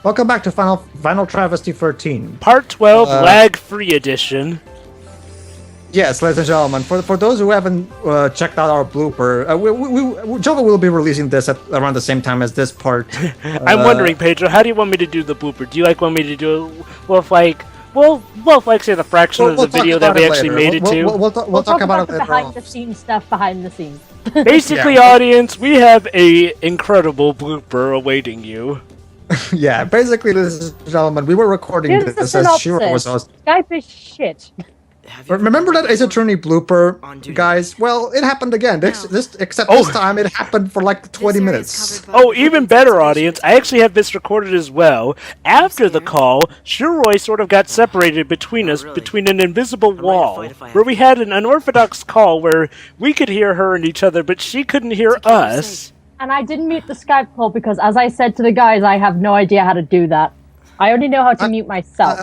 Welcome back to Final Travesty 13. Part 12, lag-free edition. Yes, ladies and gentlemen, for those who haven't checked out our blooper, Jova will be releasing this at around the same time as this part. I'm wondering, Pedro, how do you want me to do the blooper? Do you want me to do it with say the fraction of the video that we actually made it to? We'll talk about it later behind the scenes stuff behind the scenes. Basically, audience, we have a incredible blooper awaiting you. Yeah, basically, ladies and gentlemen, we were recording this as Shiro was host. Skype is shit. Remember that Ace Attorney blooper, guys? Well, it happened again. Except this time, it happened for like 20 minutes. Oh, even better, audience. I actually have this recorded as well. After the call, Shiroi sort of got separated between us, between an invisible wall, where we had an unorthodox call where we could hear her and each other, but she couldn't hear us. And I didn't mute the Skype call because, as I said to the guys, I have no idea how to do that. I only know how to mute myself.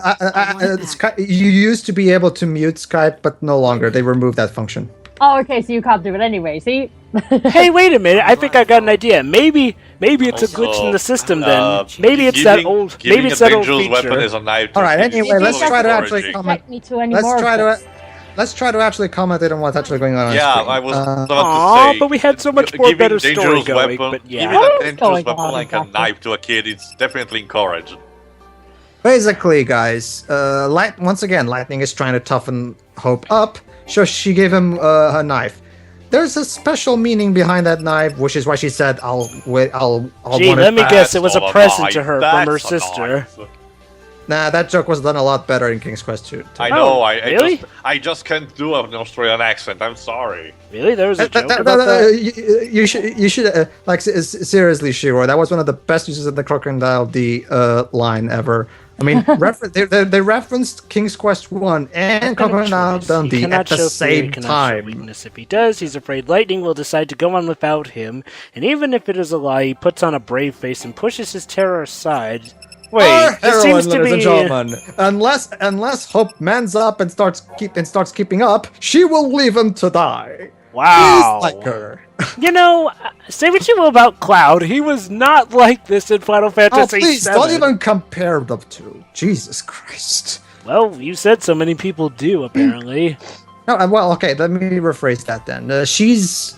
You used to be able to mute Skype, but no longer. They removed that function. Oh, okay, so you can't do it anyway, see? Hey, wait a minute. I think I got an idea. Maybe it's a glitch in the system then. Maybe it's that old feature. Weapon is a knife. All right, anyway, let's try to actually comment. Let's try to actually commentate on what's actually going on. Yeah, screen. I was about to say. But we had so much more better story going. But yeah, giving a dangerous weapon like a knife to a kid, it's definitely encouraged. Basically, guys, once again, Lightning is trying to toughen Hope up, so she gave him a knife. There's a special meaning behind that knife, which is why she said, "I'll wait. I'll." Gee, let me guess. It was a present to her from her sister. Nah, that joke was done a lot better in King's Quest 2. I know. Really? I just can't do an Australian accent. I'm sorry. Really? There was a joke about that? You should seriously, Shiro. That was one of the best uses of the Crocodile D line ever. I mean, they referenced King's Quest 1 and Crocodile Dundee at the same time. Weakness. If he does, he's afraid Lightning will decide to go on without him, and even if it is a lie, he puts on a brave face and pushes his terror aside. Wait, this seems to be... Unless Hope mans up and starts keeping up, she will leave him to die. Wow. He's like her. You know, say what you will about Cloud, he was not like this in Final Fantasy VII. Please, don't even compare the two. Jesus Christ. Well, you said so many people do, apparently. No, well, okay, let me rephrase that then. She's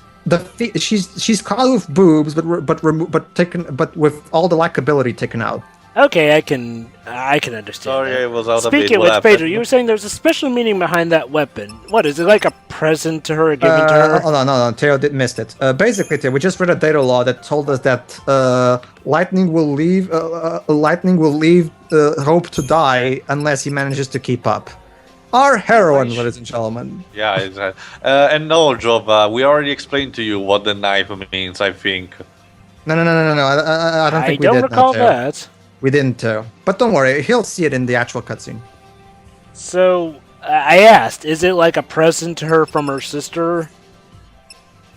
caught with boobs, but with all the likability taken out. Okay, I can understand. Sorry, that. I was out Speaking of which, Pedro, you were saying there's a special meaning behind that weapon. What is it, like a present to her, given to her? Oh, no, Theo missed it. Basically, Theo, we just read a data law that told us that Lightning will leave Hope to die unless he manages to keep up. Our heroine, ladies and gentlemen. Yeah, exactly. And no, Job, we already explained to you what the knife means, I think. No. I don't think we did. I don't recall that. We didn't, but don't worry, he'll see it in the actual cutscene. So, I asked, is it like a present to her from her sister?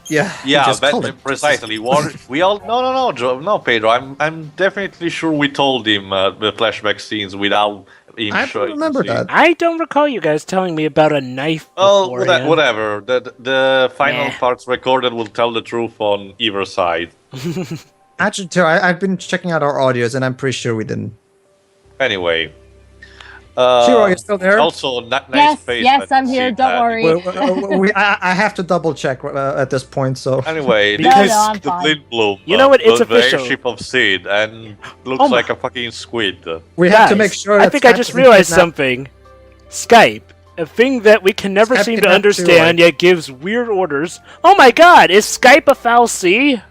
Yeah, but precisely. No, Pedro. I'm definitely sure we told him the flashback scenes without him I showing. remember that. I don't recall you guys telling me about a knife. Oh, whatever. The final parts recorded will tell the truth on either side. Actually, too, I've been checking out our audios, and I'm pretty sure we didn't. Anyway. Shiro, you still there? Also, nice face. Yes, I'm here, don't worry. I have to double check at this point, so... Anyway, because the Blindbloom, you know what, it's the official. airship of Sid, and looks like a fucking squid. We have to make sure... I think I just realized something. Skype, a thing that we can never seem to understand, yet gives weird orders. Oh my god, is Skype a foul C?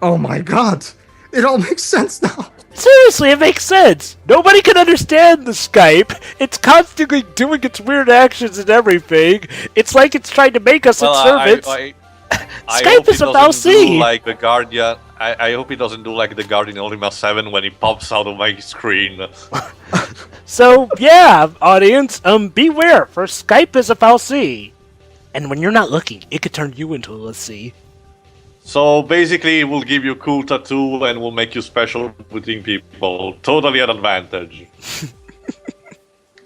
Oh my god! It all makes sense now! Seriously, it makes sense! Nobody can understand the Skype. It's constantly doing its weird actions and everything. It's like it's trying to make us its servants. Skype is a foul C! Like the Guardian. I hope he doesn't do like the Guardian Ultima 7 when he pops out of my screen. So, yeah, audience, beware, for Skype is a foul C. And when you're not looking, it could turn you into a C. So basically, it will give you a cool tattoo and will make you special between people. Totally an advantage.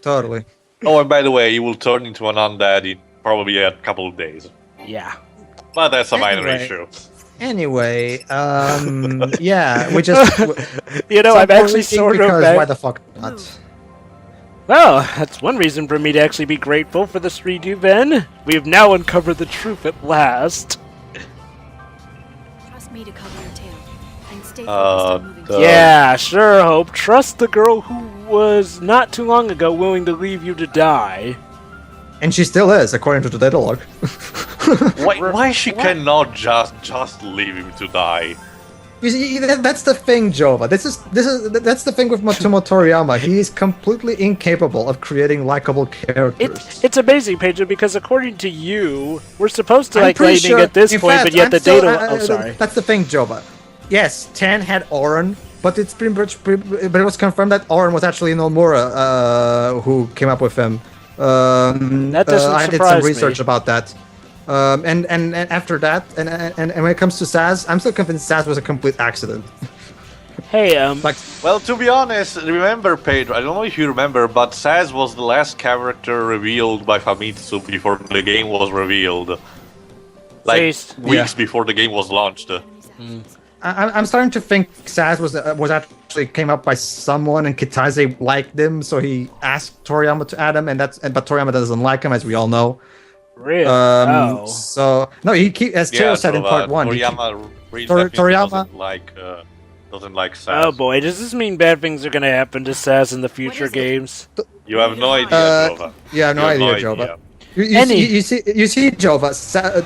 Totally. Oh, and by the way, he will turn into an undead in probably a couple of days. Yeah. But that's a minor issue. Anyway, yeah, we just. You know, I'm actually sort of. Because why the fuck not? Well, that's one reason for me to actually be grateful for this redo, Ben. We have now uncovered the truth at last. Trust me to cover your tail and stay focused on moving. Yeah, sure, Hope. Trust the girl who was not too long ago willing to leave you to die. And she still is, according to the data log. Why she cannot just leave him to die? You see, that's the thing, Jova. That's the thing with Matsumo Toriyama. He is completely incapable of creating likable characters. It's amazing, Pedro, because according to you, we're supposed to like pretty lightning sure, at this in point, fact, but yet I'm the still- data. Oh, sorry. That's the thing, Jova. Yes, Tan had Oren, but it's pretty much, but it was confirmed that Oren was actually Nomura who came up with him. That doesn't I did surprise some research me. about that. And after that, and when it comes to Saz, I'm still convinced Saz was a complete accident. Hey, Like, Well, to be honest, remember Pedro, I don't know if you remember, but Saz was the last character revealed by Famitsu before the game was revealed. Like, Face. weeks before the game was launched. I'm starting to think Saz was actually came up by someone, and Kitase liked him, so he asked Toriyama to add him, but Toriyama doesn't like him, as we all know. really? So no, as Teo said in part one. Toriyama Toriyama- doesn't like Saz. Oh boy, does this mean bad things are gonna happen to Saz in the future is it? games? You have no idea, Jova. Yeah, no You have idea, Jova. You see, Jova,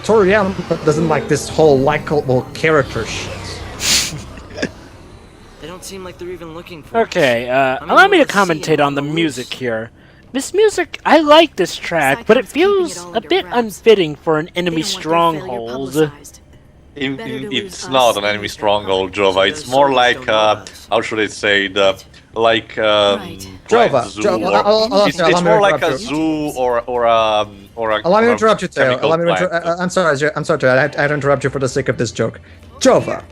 Toriyama doesn't like this whole likable character shit. They don't seem like they're even looking for Okay, mean, allow me to let's see commentate him on the on the music loose. here. This music, I like this track, but it Psychon's keeping feels it all a under bit wraps. unfitting for an They enemy don't want their failure stronghold. publicized. Better to It's lose not us an than enemy lose their stronghold, power. Jova. It's more like, how should I say, plant Jova, zoo, Jova, or- allow it's me more to like a interrupt you. zoo or a. Allow me to interrupt you, Teo. chemical Allow me to plant. I'm sorry, Teo. I had to interrupt you for the sake of this joke. Jova,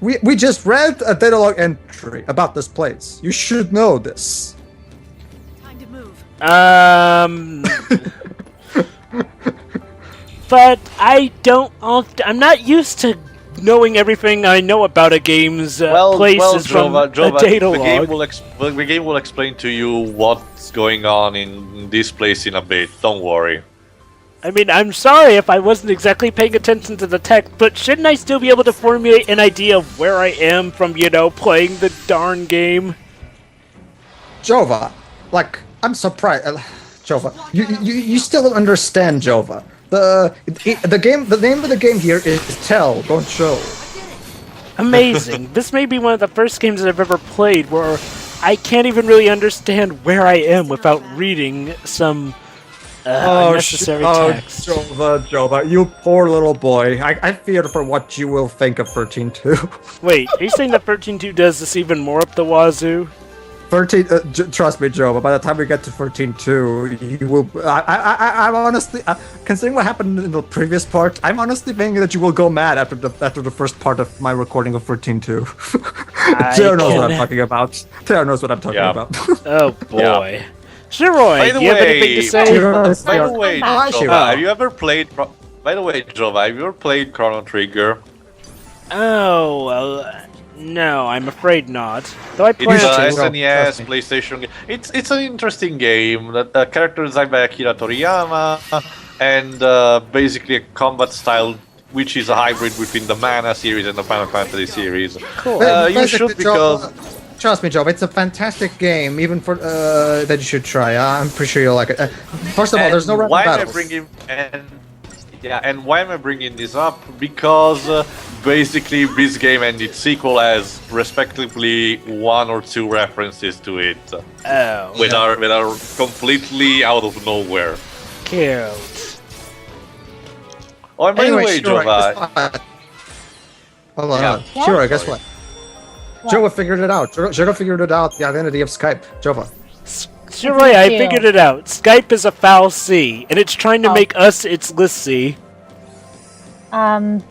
we just read a data log entry about this place. You should know this. Time to move. But I don't. I'm not used to knowing everything I know about a game's places from Jova, a data the log. game will explain to you what's going on in this place in a bit. Don't worry. I mean, I'm sorry if I wasn't exactly paying attention to the text, but shouldn't I still be able to formulate an idea of where I am from, playing the darn game? Jova, like, I'm surprised. Jova, you still don't understand, Jova. The name of the game here is Tell, Don't Show. Amazing. This may be one of the first games that I've ever played where I can't even really understand where I am without reading some unnecessary text. Jova, you poor little boy. I fear for what you will think of 13.2. Wait, are you saying that 13.2 does this even more up the wazoo? 13, trust me, Jova. By the time we get to 13.2, you will. I'm honestly, considering what happened in the previous part, I'm honestly thinking that you will go mad after the first part of my recording of 13.2. Teo knows what I'm talking about. Teo knows what I'm talking about. Oh boy. Shiroi, do you have anything to say? By the way, Hi, Jova, Shiro. have you ever played? By the way, Jova, have you ever played Chrono Trigger? Oh, well, no, I'm afraid not. Though I It's plan a to. SNES, Trust me. PlayStation game. It's an interesting game. The character designed by Akira Toriyama, and basically a combat style which is a hybrid between the Mana series and the Final Fantasy series. Cool. You should because Trust me, Joe. It's a fantastic game, even for that you should try. I'm pretty sure you'll like it. First of all, there's no random why am I battles. bringing and why am I bringing this up? Because basically this game and its sequel has respectively 1 or 2 references to it, Oh, that are completely out of nowhere. cute. Oh, and by the way, Anyway, Shiro, Jova, guess what? Hold on, Yeah. hold on. Shiro, guess Sorry. what? Jova figured it out. Jova figured it out. The identity of Skype. Jova. Shiroi, I Cute. figured it out. Skype is a foul C, and it's trying to Oh. make us its lissy. Alright.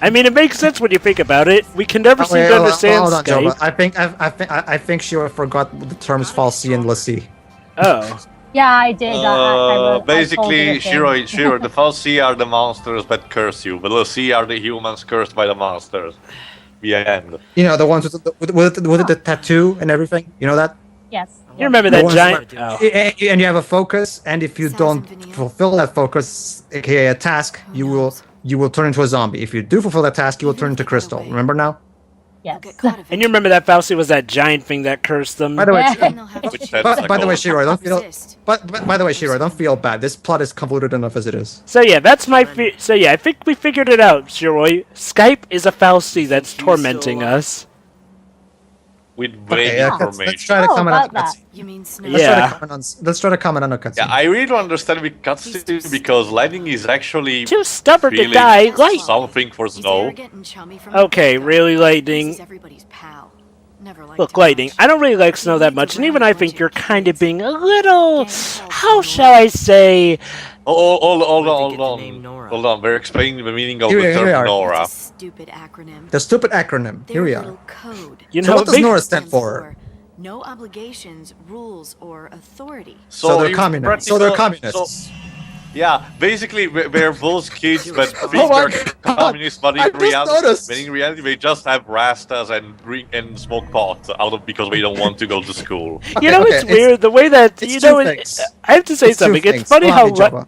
I mean, it makes sense when you think about it. We can never seem to understand hold on, Skype. Jova. I think Shiro forgot the terms falsi and lassi. Oh. Yeah, I did. I Basically, Shiro, the fal'Cie are the monsters that curse you. The L'Cie are the humans cursed by the monsters. The end. You know, the ones with the tattoo and everything. You know that? Yes. You remember The that ones giant? where- Oh. And you have a focus, and if you don't fulfill that focus, aka a task, you will turn into a zombie. If you do fulfill that task, you will turn into crystal. Remember now? Yes. And you remember that fal'Cie was that giant thing that cursed them? By the way, Which by the way, Shiro, don't feel. Resist. But by the way, Shiro, don't feel bad. This plot is convoluted enough as it is. So yeah, that's my so yeah, I think we figured it out, Shiroi. Skype is a fal'Cie that's tormenting us. With vague Okay, information. let's try to Oh, comment on about the cutscene. You mean snow? Yeah. Let's try to comment on the cutscene. Yeah, I really don't understand the cutscene because Lightning is actually Too stubborn to feeling die, Light. something for He's Snow. arrogant and chummy from Okay, the really, get-go. Lightning? He's everybody's pal. Never liked Look, him Lightning, much. I don't really like Snow that much, and even I think you're kind of being a little, how shall I say, Oh, hold Where'd they on, get the name Nora? hold on. We're explaining the meaning of Here the we term are. Nora. It's a stupid acronym. The stupid acronym. Here Their we are. little code. you So know, what does big- Nora stand for? No obligations, rules, or authority. So they're in communists. So they're practical- communists. Yeah, basically we're both kids that think Oh my they're God. communists, but I just noticed. in reality they just have rastas and drink and smoke pot because they don't want to go to school. you know, Okay, it's weird, the way that, it's you know, two it, things. I have to say It's two something, it's things. funny Allow how, me, Java.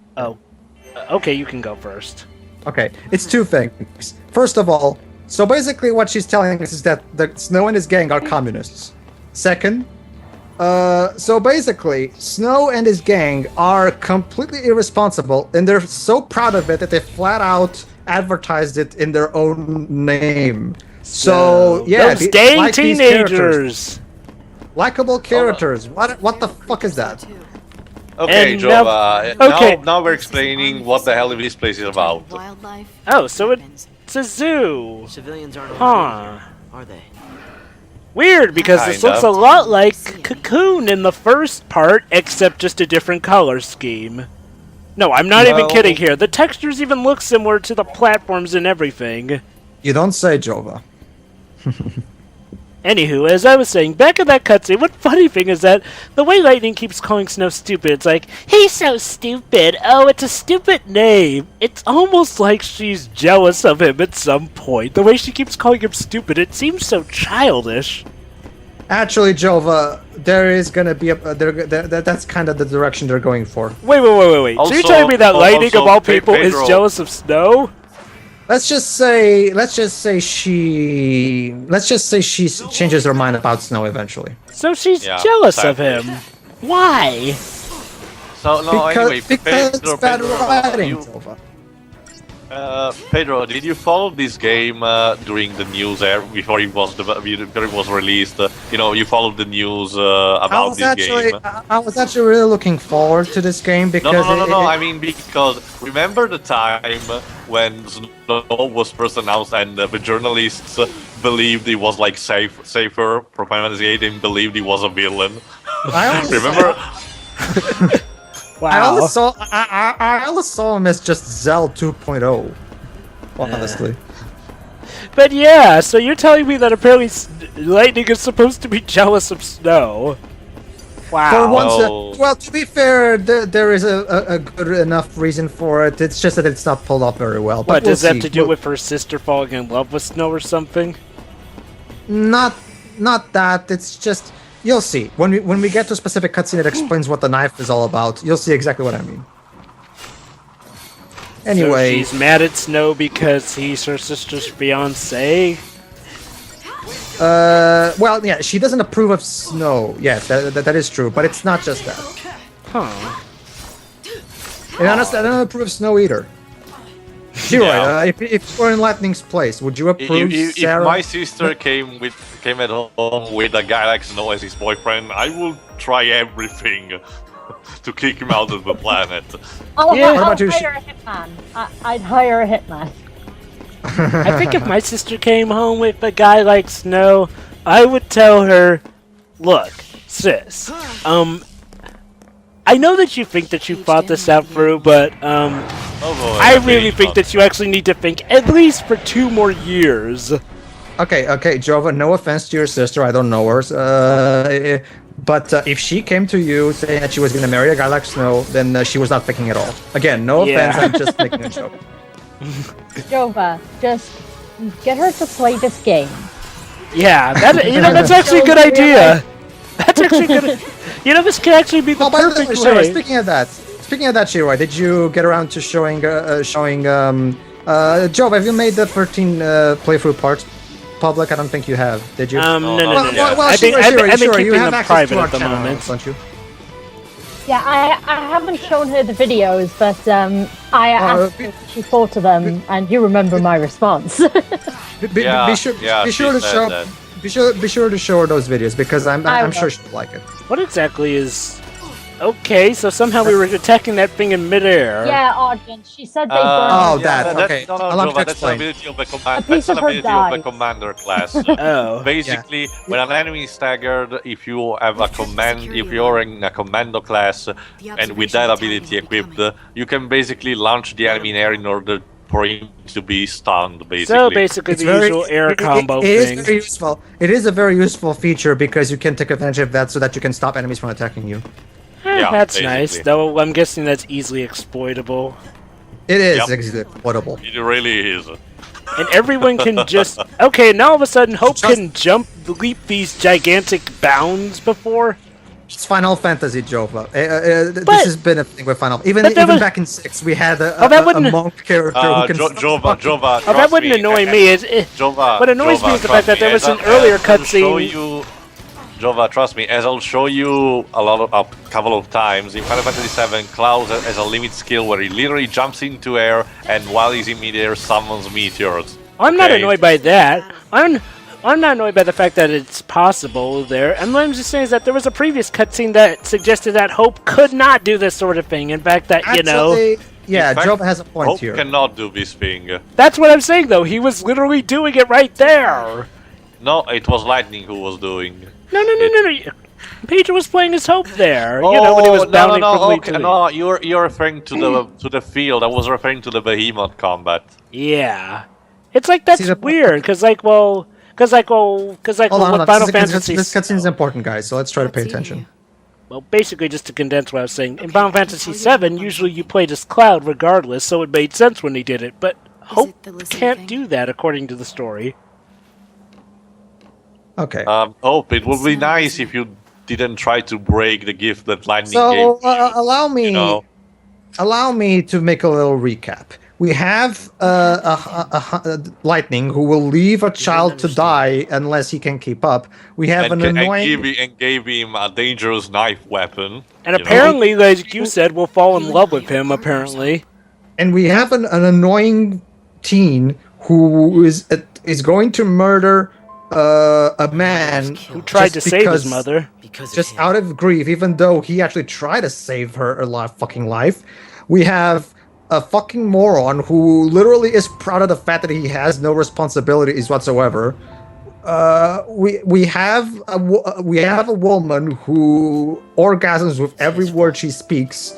okay, you can go first. Okay, it's two things. First of all, so basically what she's telling us is that the Snow and his gang are communists. Second, so basically, Snow and his gang are completely irresponsible, and they're so proud of it that they flat out advertised it in their own name. So yeah, those dang these characters. teenagers. Likable characters. What the fuck is that? Okay, And Jova. okay. Now we're explaining what the hell this place is about. Wildlife. Oh, so weapons. it's a zoo. Civilians aren't Huh. allowed here, are they? Weird, because this Kinda. looks a lot like Cocoon in the first part, except just a different color scheme. No, I'm not even Well- kidding here. The textures even look similar to the platforms and everything. You don't say, Jova. Anywho, as I was saying, back in that cutscene, one funny thing is that the way Lightning keeps calling Snow stupid, it's like, he's so stupid, oh, it's a stupid name. It's almost like she's jealous of him at some point. The way she keeps calling him stupid, it seems so childish. Actually, Jova, there is gonna be that's kind of the direction they're going for. Wait. So you're Also- telling me that Lightning, also, of all people, is Pedro- jealous of Snow? Let's just say she changes her mind about Snow eventually. So she's Yeah, jealous of exactly. him. Why? So no, anyway, because Pedro, bad Pedro, writing, you- Jova. Pedro, did you follow this game during the news before it was released? You followed the news about this game. I was actually really looking forward to this game because No. I mean, because remember the time when Snow was first announced and the journalists believed it was like safer for Final Fantasy VIII and believed he was a villain. Remember? I always saw him as just Zell 2.0. Honestly. But yeah, so you're telling me that apparently Lightning is supposed to be jealous of Snow. Wow. For once, No. well, to be fair, there is a good enough reason for it. It's just that it's not pulled off very well. But What, does we'll that have see. to do with her sister falling in love with Snow or something? Not that. It's just you'll see when we get to a specific cutscene that explains what the knife is all about. You'll see exactly what I mean. Anyway, So she's mad at Snow because he's her sister's fiance? well, yeah, she doesn't approve of Snow. Yes, that is true, but it's not just that. Huh. And honestly, I don't approve of Snow either. Shiro, Yeah. if you were in Lightning's place, would you approve If Sarah? my sister came at home with a guy like Snow as his boyfriend, I will try everything to kick him out of the planet. I'll Yeah. What about you, hire a hitman. I'd hire a hitman. I think if my sister came home with a guy like Snow, I would tell her, look, sis, I know that you think that you thought this out through, but, Oh boy, I okay, really think that you actually need to think at least for 2 more years. Okay, Jova, no offense to your sister, I don't know her. But if she came to you saying that she was going to marry a guy like Snow, then she was not thinking at all. Again, no offense, I'm just making a joke. Jova, just get her to play this game. Yeah, that's actually a good idea. That's actually good. This could actually be the perfect way. Speaking of that, Shiroi, did you get around to showing Jove, have you made the 13 playthrough parts public? I don't think you have. Did you? No. Well, I think you have them access private to our at the channel, moment. don't you? Yeah, I haven't shown her the videos, but I asked her what she thought of them, and you remember my response. Be sure to show. that. Be sure to show her those videos because I'm sure she'll like it. What exactly is? Okay, so somehow we were attacking that thing in midair. Yeah, Argent. She said they Oh, burned that. Okay. No, Allow me to that's an explain. ability of a A piece that's an of her ability of a died. commander class. Oh. Basically, when an enemy is staggered, if you have a if you're in a commando class and with that ability equipped, you can basically launch the enemy in air in order for him to be stunned. Basically. So basically, the usual air combo it is thing. very useful. It is a very useful feature because you can take advantage of that so that you can stop enemies from attacking you. Yeah, That's basically. nice. Though I'm guessing that's easily exploitable. It is Yep. exploitable. It really is. And everyone can just... Okay, now all of a sudden Hope can leap these gigantic bounds before? It's Final Fantasy, Jova. This has been a thing with Final. Even back in 6, we had a monk character who can. Jova. Oh, that wouldn't annoy me. Jova. What annoys me is the fact that there was an earlier cutscene. Jova, trust me, as I'll show you a couple of times, in Final Fantasy VII, Klaus has a limit skill where he literally jumps into air and while he's in midair summons meteors. I'm not annoyed by that. I'm not annoyed by the fact that it's possible there. And what I'm just saying is that there was a previous cutscene that suggested that Hope could not do this sort of thing. In fact, that, Yeah, fact, Jova has a point Hope here. cannot do this thing. That's what I'm saying, though. He was literally doing it right there. No, it was Lightning who was doing. No. Pedro was playing as Hope there. When he was bounding from lead to lead. No, you're referring to the field. I was referring to the Behemoth combat. Yeah. It's like, that's weird, because with Final Fantasy... This cutscene is important, guys, so let's try to pay attention. Well, basically, just to condense what I was saying, in Final Fantasy VII, usually you played as Cloud regardless, so it made sense when he did it, but Hope can't do that according to the story. Okay. Hope, it would be nice if you didn't try to break the gift that Lightning So gave. allow me to make a little recap. We have Lightning who will leave a child to die unless he can keep up. We have and gave him a dangerous knife weapon. And apparently, like you said, will fall in love with him, apparently. And we have an annoying teen who is going to murder a man who tried to save his mother. Just out of grief, even though he actually tried to save her fucking life. We have a fucking moron who literally is proud of the fact that he has no responsibilities whatsoever. We have a woman who orgasms with every word she speaks.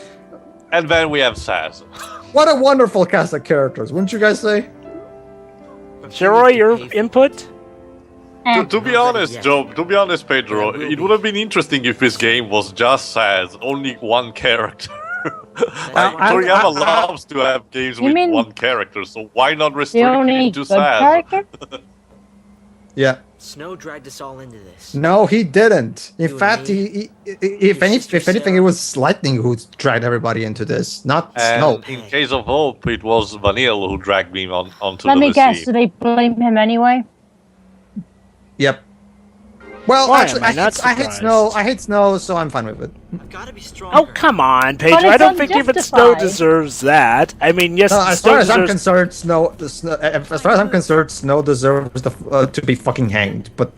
And then we have Saz. What a wonderful cast of characters, wouldn't you guys say? Shiroi, your input? To be honest, Joe, to be honest, Pedro, it would have been interesting if this game was just Saz, only one character. Toriyama loves to have games with one character, so why not restrict it to Saz? Yeah. Snow dragged us all into this. No, he didn't. In fact, if anything, it was Lightning who dragged everybody into this, not Snow. In case of Hope, it was Vanille who dragged me onto Let the me guess, sea. do they blame him anyway? Yep. Well, Why actually, am I not I hate Snow. I hate Snow, so I'm fine with it. Gotta be strong. Oh, come on, Pedro. But I it's don't think even Snow unjustified. deserves that. I mean, yes, As Snow far as I'm deserves... concerned, Snow deserves to be fucking hanged. But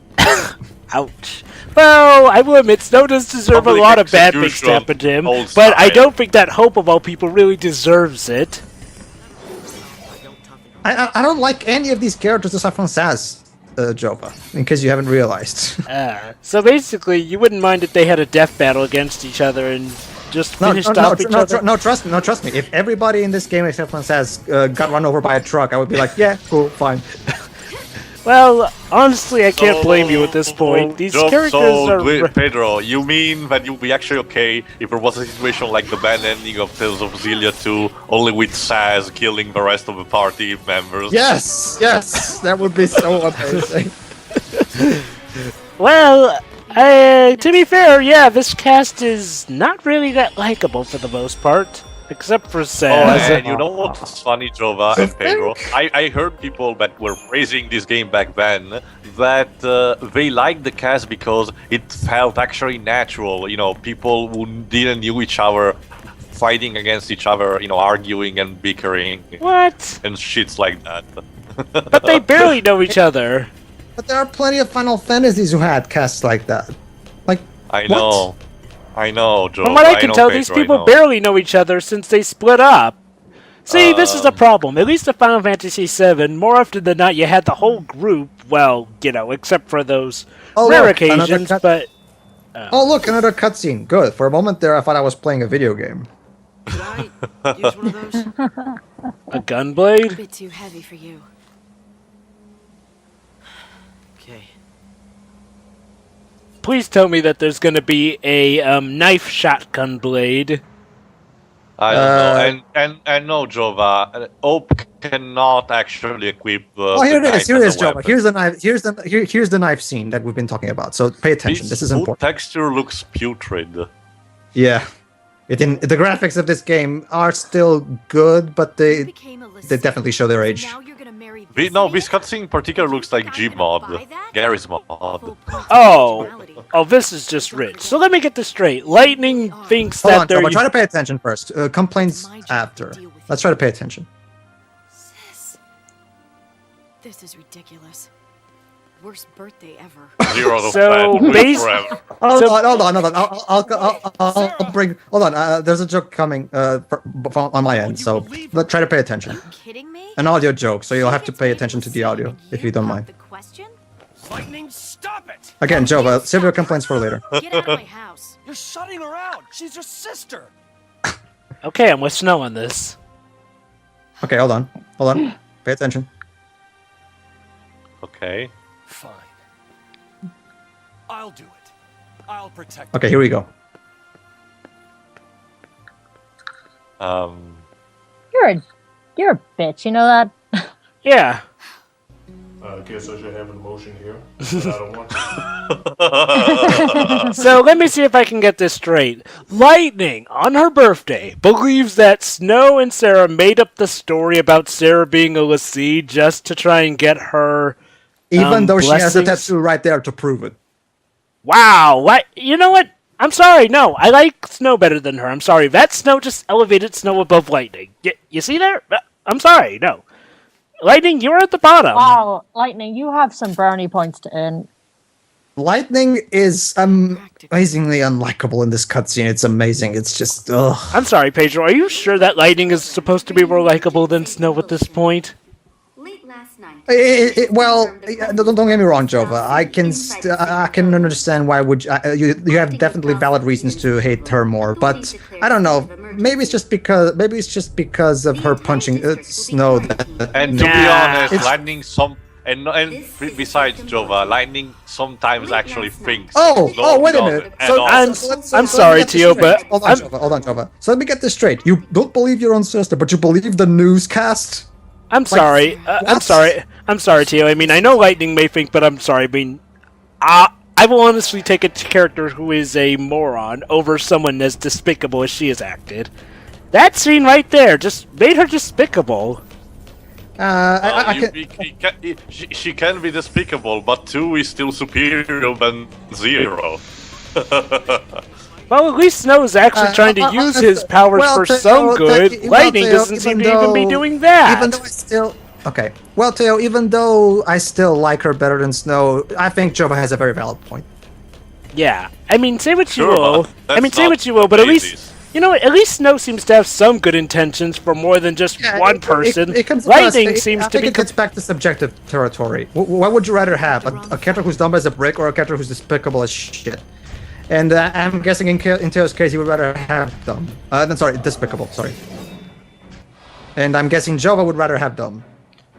Ouch. Well, I will admit, Snow does deserve Public a lot of bad things to execution, happen to him, old but I style. don't think that Hope of all people really deserves it. I don't like any of these characters aside from Saz, Jova, in case you haven't realized. So basically, you wouldn't mind if they had a death battle against each other and just finished off each other? No, trust me. If everybody in this game except for Saz got run over by a truck, I would be like, yeah, cool, fine. Well, honestly, I can't blame you at this point. These characters are... Pedro, you mean that you'll be actually okay if there was a situation like the bad ending of Tales of Xillia 2, only with Saz killing the rest of the party members? Yes, that would be so amazing. Well, to be fair, yeah, this cast is not really that likable for the most part. Except for Saz. Oh, and you know what's funny, Jova and Pedro? I heard people that were praising this game back then that they liked the cast because it felt actually natural. You know, people who didn't know each other fighting against each other, you know, arguing and bickering. What? And shits like that. But they barely know each other. But there are plenty of Final Fantasies who had casts like that. Like, I know. I know, Joe. From what I can tell, these people barely know each other since they split up. See, this is a problem. At least in Final Fantasy VII, more often than not, you had the whole group, well, you know, except for those rare occasions, but... Oh, look, another cutscene. Good. For a moment there, I thought I was playing a video game. Could I use one of those? A gunblade? A bit too heavy for you. Okay. Please tell me that there's going to be a knife shotgun blade. I don't know. And no, Jova. Ope cannot actually equip. Oh, here it is. Here it is, Jova. Here's the knife. Here's the knife scene that we've been talking about. So pay attention. This is important. The texture looks putrid. Yeah. The graphics of this game are still good, but they definitely show their age. No, this cutscene in particular looks like Gmod, Gary's mod. Oh, this is just rich. So let me get this straight. Lightning thinks that they're... Try to pay attention first. Complaints after. Let's try to pay attention. Sis. This is ridiculous. Worst birthday ever. So, Hold on. I'll bring. Hold on. There's a joke coming on my end, so let's try to pay attention. Are you kidding me? An audio joke, so you'll have to pay attention to the audio if you don't mind. The question? Lightning, stop it! Again, Joe, save your complaints for later. Get out of my house. You're shutting her out. She's your sister. Okay, I'm with Snow on this. Okay, hold on. Pay attention. Okay. Fine. I'll do it. I'll protect. Okay, here we go. You're a bitch, you know that? Yeah. I guess I should have an emotion here, but I don't want to. So let me see if I can get this straight. Lightning, on her birthday, believes that Snow and Sarah made up the story about Sarah being a Lassie just to try and get her even though she has a blessings. tattoo right there to prove it. Wow, what? You know what? I'm sorry, no, I like Snow better than her. I'm sorry, that Snow just elevated Snow above Lightning. You see there? I'm sorry, no. Lightning, you're at the bottom. Wow, Lightning, you have some brownie points to earn. Lightning is amazingly unlikable in this cutscene. It's amazing. It's just, ugh. I'm sorry, Pedro, are you sure that Lightning is supposed to be more likable than Snow at this point? Late last night. Don't get me wrong, Jova. I can understand why would you have definitely valid reasons to hate her more, but I don't know. Maybe it's just because of her punching Snow. And to be honest, Lightning besides Jova, Lightning sometimes actually thinks. Oh, wait a minute. So I'm sorry, Tio, but hold on, Jova. So let me get this straight. You don't believe your own sister, but you believe the newscast? I'm sorry. I'm sorry, Tio. I mean, I know Lightning may think, but I'm sorry. I mean, I will honestly take a character who is a moron over someone as despicable as she has acted. That scene right there just made her despicable. She can be despicable, but 2 is still superior than 0. Well, at least Snow is actually trying to use his powers for some good. Lightning doesn't seem to even be doing that. Even though Teo, even though I still like her better than Snow, I think Jova has a very valid point. Yeah, I mean, say what you will. But at least, you know, at least Snow seems to have some good intentions for more than just one person. Lightning seems to be. It gets back to subjective territory. What would you rather have? A character who's dumb as a brick or a character who's despicable as shit? And I'm guessing in Teo's case, he would rather have dumb. Despicable, sorry. And I'm guessing Jova would rather have dumb.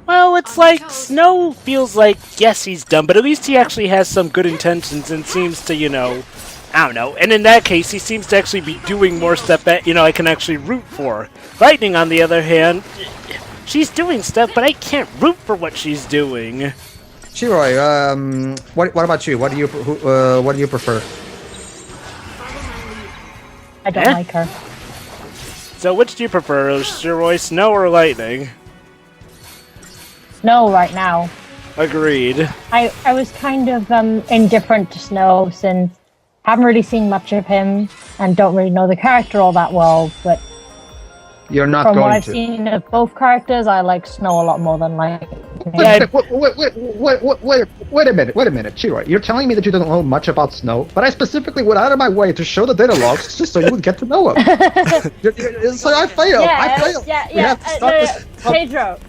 Well, it's like Snow feels like, yes, he's dumb, but at least he actually has some good intentions and seems to, I don't know. And in that case, he seems to actually be doing more stuff that, I can actually root for. Lightning, on the other hand, she's doing stuff, but I can't root for what she's doing. Shiroi, what about you? What do you prefer? I don't like her. So which do you prefer, Shiroi, Snow or Lightning? Snow right now. Agreed. I was kind of indifferent to Snow since I haven't really seen much of him and don't really know the character all that well, but You're not from going what I've to. seen of both characters, I like Snow a lot more than Lightning. Wait a minute, Shiroi. You're telling me that you don't know much about Snow, but I specifically went out of my way to show the data logs just so you would get to know him. So I failed. I failed. We have to stop this. Pedro.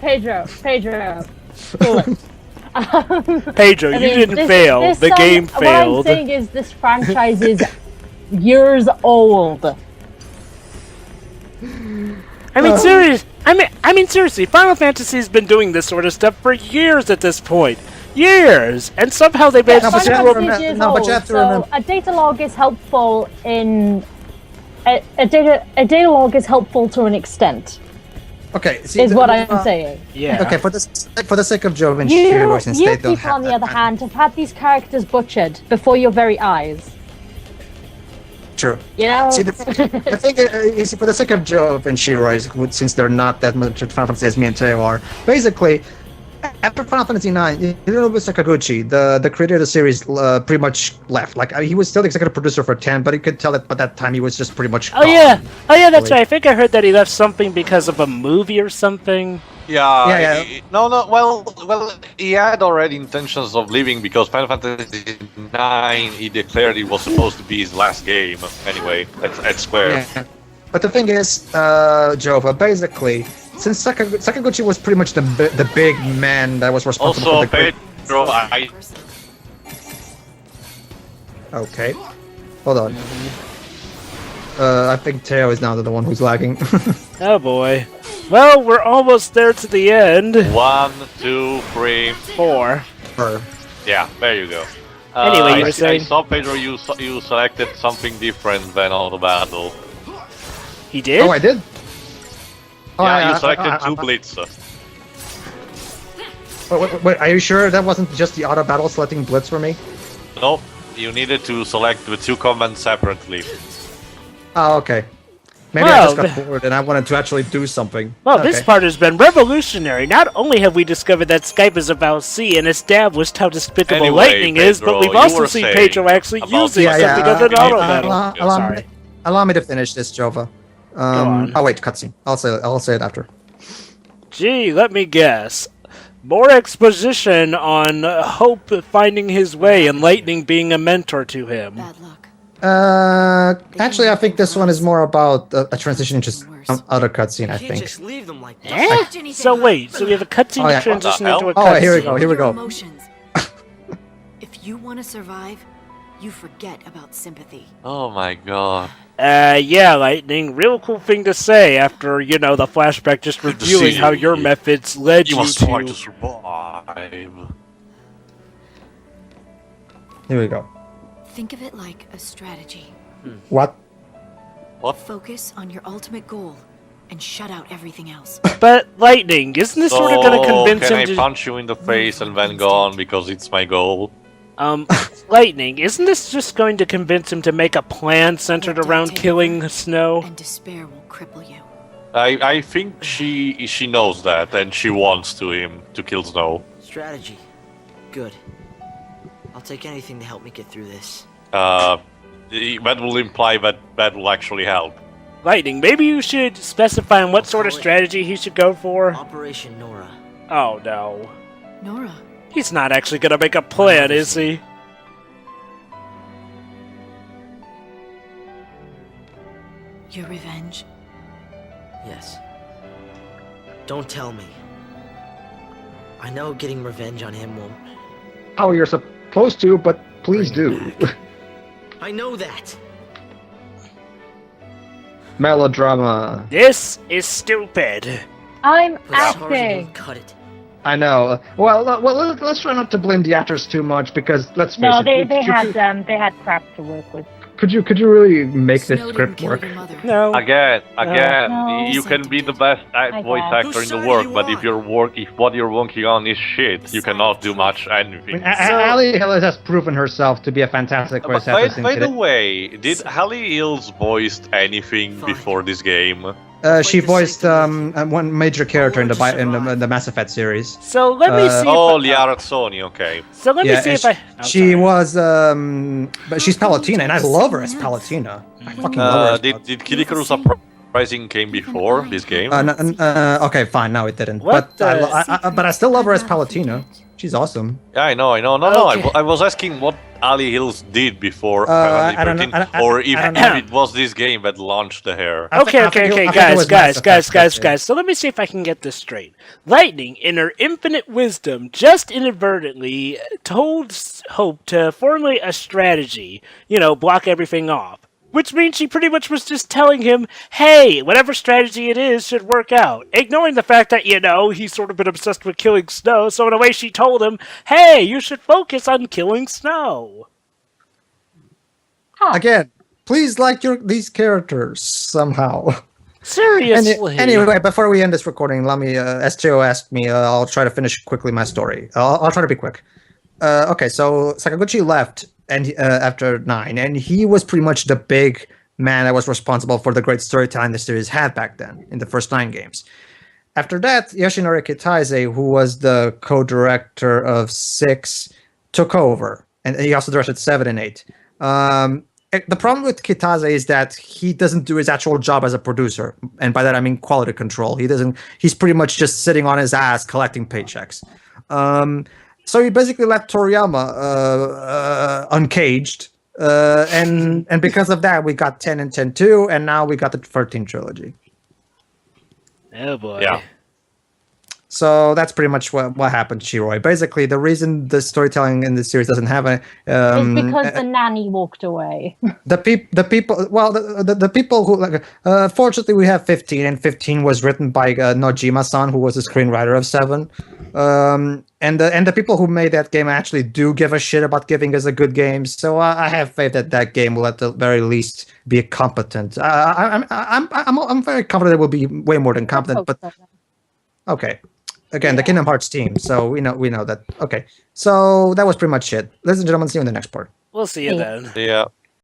Pedro, you didn't fail. The game What I'm failed. saying is this franchise is years old. I mean, seriously, Final Fantasy has been doing this sort of stuff for years at this point. Years! And somehow they managed to screw up. But you have to remember. A data log is helpful in... A data log is helpful to an extent. Okay, see, Is what I'm saying. Yeah. Okay, for the sake of Joe and You Shiroi, since they don't people, have on the that other kind hand, have had these characters butchered before your very eyes. True. You know? See, the thing is, for the sake of Joe and Shiroi, since they're not that much at Final Fantasy as me and Teo are, basically, after Final Fantasy IX, Hironobu Sakaguchi, the creator of the series, pretty much left. Like, he was still the executive producer for 10, but you could tell that by that time he was just pretty much gone. Oh yeah, that's right. I think I heard that he left something because of a movie or something. Yeah. Well, he had already intentions of leaving because Final Fantasy IX, he declared it was supposed to be his last game anyway at Square. Yeah. But the thing is, Jova, basically, since Sakaguchi was pretty much the big man that was responsible Also, for the Pedro, Okay. Hold on. I think Teo is now the one who's lagging. Oh boy. Well, we're almost there to the end. 1, 2, 3, 4. Yeah, there you go. Anyway, you were saying? I saw Pedro. You selected something different than all the battle. He did? Oh, I did? You selected 2 Blitz. Wait, are you sure that wasn't just the auto battle selecting Blitz for me? No, you needed to select the 2 commands separately. Oh, okay. Maybe I just got bored and I wanted to actually do something. Well, this part has been revolutionary. Not only have we discovered that Skype is about C and established how despicable Anyway, Lightning is, but Pedro, we've you also were seen saying Pedro actually about using the- something other than auto battle. Sorry. Allow me to finish this, Jova. on. Oh wait, cutscene. I'll say it after. Gee, let me guess. More exposition on Hope finding his way and Lightning being a mentor to him. Bad luck. Actually, I think this one is more about a transition into some other cutscene. I You can't think. just leave them like that. Eh? So wait, so we have a cutscene Oh, yeah. to transition What the into a hell? cutscene. Oh, here we go. Here we Your go. emotions. If you want to survive, you forget about sympathy. Oh my god. Yeah, Lightning. Real cool thing to say after, the flashback just reviewing how your methods led You you must try to to... survive. Here we go. Think of it like a strategy. What? Focus on your ultimate goal and shut out everything else. But, Lightning, isn't this sort of going to convince can him I to... punch you in the face and then go on because it's my goal? Lightning, isn't this just going to convince him to make a plan centered around killing Snow? And despair will cripple you. I think she knows that and she wants to kill Snow. Strategy. Good. I'll take anything to help me get through this. That will imply that will actually help. Lightning, maybe you should specify on what sort of strategy he should go for? Operation Nora. Oh no. Nora, He's not actually gonna make a plan, is he? your revenge. Yes. Don't tell me. I know getting revenge on him won't. Oh, you're supposed to, but please bring him do. back. I know that. Melodrama. This is stupid. I'm But sorry acting. won't cut it. I know. Well, let's try not to blame the actors too much because let's face No, it. they had crap to work with. Could you really make this Snow didn't script kill work? your mother. No. Again, No. you can be the best voice guess. actor in the Whose world, side but are you if what you're working on is shit, you cannot do much anything. Ali Hills has proven herself to be a fantastic voice actress. By the way, did Hallie Hills voiced anything before this game? She voiced one major character in the Mass Effect series. So let me see. Oh, Liara Sony, okay. So let me see if I. She was, but she's Palutena, and I love her as Palutena. I fucking love her. Did Kirikaru Surprising came before this game? Okay, fine. No, it didn't. What But I still love her as Palutena. She's awesome. Yeah, I know. No. Okay. I was asking what Ali Hills did before I don't know. 13, or if I don't know. it was this game that launched the hair. Okay, I think it was Mass Effect, guys. So let me see if I can get this straight. Lightning, in her infinite wisdom, just inadvertently told Hope to formulate a strategy, block everything off. Which means she pretty much was just telling him, hey, whatever strategy it is should work out. Ignoring the fact that, he's sort of been obsessed with killing Snow, so in a way she told him, hey, you should focus on killing Snow. Again, please like these characters somehow. Seriously. Anyway, before we end this recording, let me. SJO asked me. I'll try to finish quickly my story. I'll try to be quick. Okay, so Sakaguchi left after 9, and he was pretty much the big man that was responsible for the great storytelling the series had back then in the first 9 games. After that, Yoshinori Kitase, who was the co-director of 6, took over, and he also directed 7 and 8. The problem with Kitase is that he doesn't do his actual job as a producer, and by that I mean quality control. He's pretty much just sitting on his ass collecting paychecks. So he basically left Toriyama uncaged, and because of that, we got 10 and 10-2, and now we got the 13 trilogy. Oh boy. Yeah. So that's pretty much what happened to Shiroi. Basically, the reason the storytelling in the series doesn't have a it's because the nanny walked away. the people who fortunately we have 15, and 15 was written by Nojima-san, who was the screenwriter of 7. And the people who made that game actually do give a shit about giving us a good game. So I have faith that game will at the very least be competent. I'm very confident it will be way more than competent. But okay. Again, the Kingdom Hearts team, so we know that. Okay, so that was pretty much it. Ladies and gentlemen, see you in the next part. We'll see you then. Yeah.